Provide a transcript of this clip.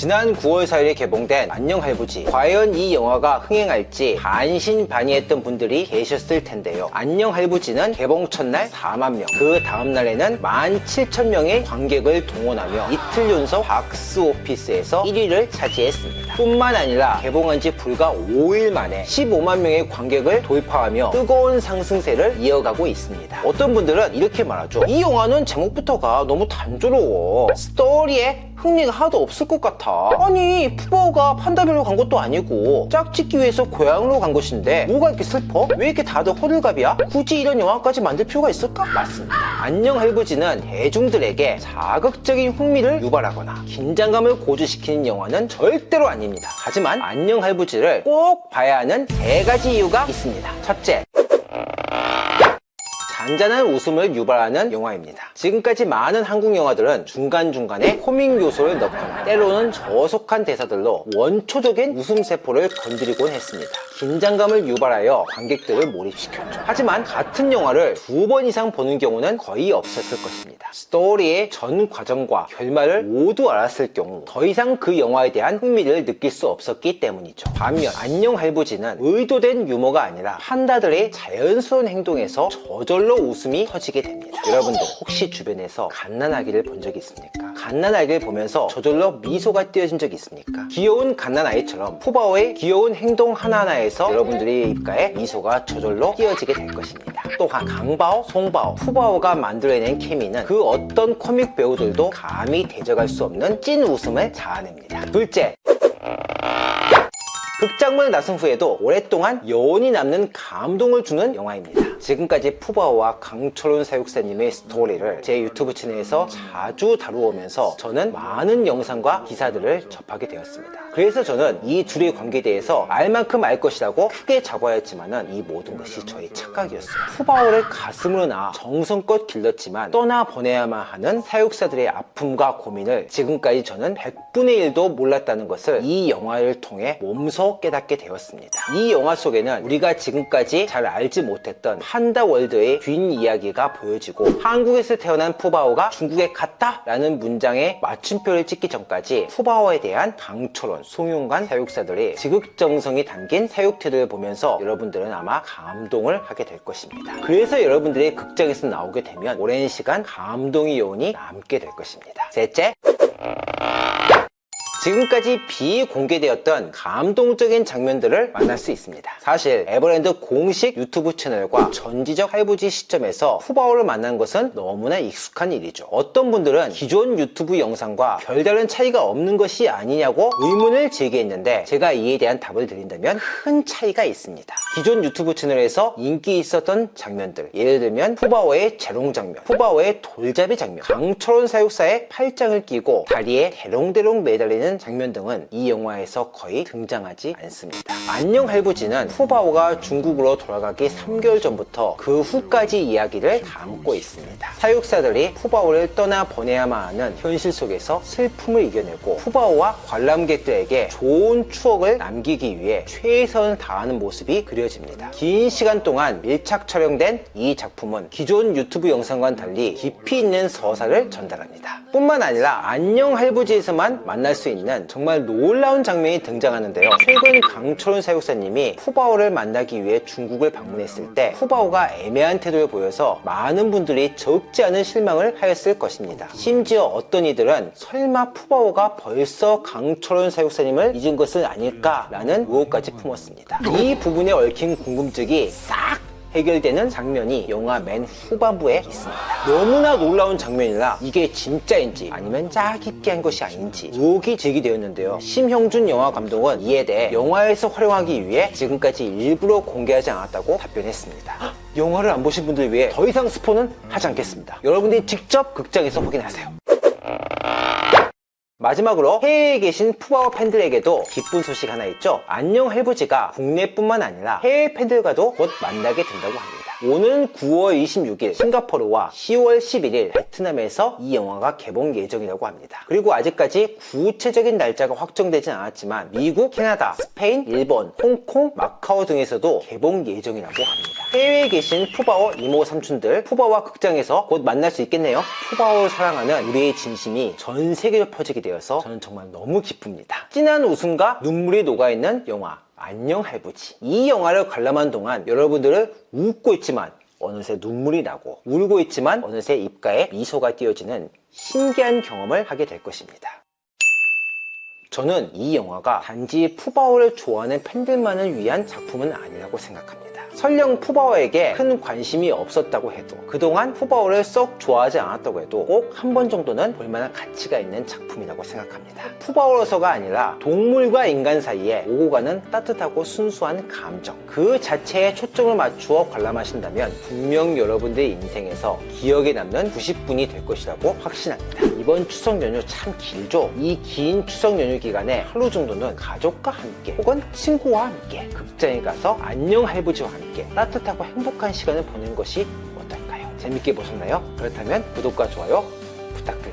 지난 9월 4일에 개봉된 안녕 할부지. 과연 이 영화가 흥행할지 반신반의했던 분들이 계셨을 텐데요. 안녕 할부지는 개봉 첫날 4만 명, 그 다음날에는 17,000명의 관객을 동원하며 이틀 연속 박스오피스에서 1위를 차지했습니다. 뿐만 아니라 개봉한 지 불과 5일 만에 15만 명의 관객을 돌파하며 뜨거운 상승세를 이어가고 있습니다. 어떤 분들은 이렇게 말하죠. 이 영화는 제목부터가 너무 단조로워. 스토리에 흥미가 하나도 없을 것 같아. 아니, 푸바오가 판다별로 간 것도 아니고 짝짓기 위해서 고향으로 간 것인데 뭐가 이렇게 슬퍼? 왜 이렇게 다들 호들갑이야? 굳이 이런 영화까지 만들 필요가 있을까? 맞습니다. 안녕 할부지는 대중들에게 자극적인 흥미를 유발하거나 긴장감을 고조시키는 영화는 절대로 아닙니다. 하지만 안녕 할부지를 꼭 봐야 하는 3가지 이유가 있습니다. 첫째, 잔잔한 웃음을 유발하는 영화입니다. 지금까지 많은 한국 영화들은 중간중간에 코믹 요소를 넣거나 때로는 저속한 대사들로 원초적인 웃음세포를 건드리곤 했습니다. 긴장감을 유발하여 관객들을 몰입시켰죠. 하지만 같은 영화를 2번 이상 보는 경우는 거의 없었을 것입니다. 스토리의 전 과정과 결말을 모두 알았을 경우 더 이상 그 영화에 대한 흥미를 느낄 수 없었기 때문이죠. 반면 안녕 할부지는 의도된 유머가 아니라 판다들의 자연스러운 행동에서 저절로 웃음이 터지게 됩니다. 여러분들 혹시 주변에서 갓난아기를 본 적이 있습니까? 갓난아기를 보면서 저절로 미소가 띄어진 적이 있습니까? 귀여운 갓난아이처럼 푸바오의 귀여운 행동 하나하나에서 여러분들의 입가에 미소가 저절로 띄어지게 될 것입니다. 또한 강바오, 송바오, 푸바오가 만들어낸 케미는 그 어떤 코믹 배우들도 감히 대적할 수 없는 찐 웃음을 자아냅니다. 둘째, 극장문을 나선 후에도 오랫동안 여운이 남는 감동을 주는 영화입니다. 지금까지 푸바오와 강철훈 사육사님의 스토리를 제 유튜브 채널에서 자주 다루어오면서 저는 많은 영상과 기사들을 접하게 되었습니다. 그래서 저는 이 둘의 관계에 대해서 알 만큼 알 것이라고 크게 잡아야했지만 이 모든 것이 저의 착각이었어요. 푸바오를 가슴으로 낳아 정성껏 길렀지만 떠나보내야만 하는 사육사들의 아픔과 고민을 지금까지 저는 100분의 1도 몰랐다는 것을 이 영화를 통해 몸소 깨닫게 되었습니다. 이 영화 속에는 우리가 지금까지 잘 알지 못했던 판다월드의 뒷이야기가 보여지고 한국에서 태어난 푸바오가 중국에 갔다 라는 문장에 맞춤표를 찍기 전까지 푸바오에 대한 강철원, 송윤관 사육사들의 지극정성이 담긴 사육태도를 보면서 여러분들은 아마 감동을 하게 될 것입니다. 그래서 여러분들이 극장에서 나오게 되면 오랜 시간 감동의 여운이 남게 될 것입니다. 셋째, 지금까지 비공개되었던 감동적인 장면들을 만날 수 있습니다. 사실 에버랜드 공식 유튜브 채널과 전지적 할부지 시점에서 푸바오를 만난 것은 너무나 익숙한 일이죠. 어떤 분들은 기존 유튜브 영상과 별다른 차이가 없는 것이 아니냐고 의문을 제기했는데 제가 이에 대한 답을 드린다면 큰 차이가 있습니다. 기존 유튜브 채널에서 인기 있었던 장면들, 예를 들면 푸바오의 재롱 장면, 푸바오의 돌잡이 장면, 강철원 사육사의 팔짱을 끼고 다리에 대롱대롱 매달리는 장면 등은 이 영화에서 거의 등장하지 않습니다. 안녕 할부지는 푸바오가 중국으로 돌아가기 3개월 전부터 그 후까지 이야기를 담고 있습니다. 사육사들이 푸바오를 떠나보내야만 하는 현실 속에서 슬픔을 이겨내고 푸바오와 관람객들에게 좋은 추억을 남기기 위해 최선을 다하는 모습이 그려집니다. 긴 시간 동안 밀착 촬영된 이 작품은 기존 유튜브 영상과는 달리 깊이 있는 서사를 전달합니다. 뿐만 아니라 안녕 할부지에서만 만날 수 있는 정말 놀라운 장면이 등장하는데요. 최근 강철훈 사육사님이 푸바오를 만나기 위해 중국을 방문했을 때 푸바오가 애매한 태도를 보여서 많은 분들이 적지 않은 실망을 하였을 것입니다. 심지어 어떤 이들은 설마 푸바오가 벌써 강철훈 사육사님을 잊은 것은 아닐까라는 의혹까지 품었습니다. 이 부분에 얽힌 궁금증이 싹 해결되는 장면이 영화 맨 후반부에 있습니다. 너무나 놀라운 장면이라 이게 진짜인지 아니면 짜깁기 한 것이 아닌지 의혹이 제기되었는데요. 심형준 영화 감독은 이에 대해 영화에서 활용하기 위해 지금까지 일부러 공개하지 않았다고 답변했습니다. 영화를 안 보신 분들 위해 더 이상 스포는 하지 않겠습니다. 여러분들이 직접 극장에서 확인하세요. 마지막으로 해외에 계신 푸바오 팬들에게도 기쁜 소식 하나 있죠. 안녕 할부지가 국내뿐만 아니라 해외 팬들과도 곧 만나게 된다고 합니다. 오는 9월 26일 싱가포르와 10월 11일 베트남에서 이 영화가 개봉 예정이라고 합니다. 그리고 아직까지 구체적인 날짜가 확정되진 않았지만 미국, 캐나다, 스페인, 일본, 홍콩, 마카오 등에서도 개봉 예정이라고 합니다. 해외에 계신 푸바오 이모 삼촌들, 푸바오와 극장에서 곧 만날 수 있겠네요. 푸바오를 사랑하는 우리의 진심이 전 세계로 퍼지게 되어서 저는 정말 너무 기쁩니다. 진한 웃음과 눈물이 녹아있는 영화 안녕 할부지. 이 영화를 관람한 동안 여러분들은 웃고 있지만 어느새 눈물이 나고, 울고 있지만 어느새 입가에 미소가 띄어지는 신기한 경험을 하게 될 것입니다. 저는 이 영화가 단지 푸바오를 좋아하는 팬들만을 위한 작품은 아니라고 생각합니다. 설령 푸바오에게 큰 관심이 없었다고 해도, 그동안 푸바오를 썩 좋아하지 않았다고 해도 꼭 한 번 정도는 볼만한 가치가 있는 작품이라고 생각합니다. 푸바오로서가 아니라 동물과 인간 사이에 오고 가는 따뜻하고 순수한 감정, 그 자체에 초점을 맞추어 관람하신다면 분명 여러분들의 인생에서 기억에 남는 90분이 될 것이라고 확신합니다. 이번 추석 연휴 참 길죠? 이 긴 추석 연휴 기간에 하루 정도는 가족과 함께 혹은 친구와 함께 극장에 가서 안녕 할부지와 함께 따뜻하고 행복한 시간을 보내는 것이 어떨까요? 재밌게 보셨나요? 그렇다면 구독과 좋아요 부탁드립니다.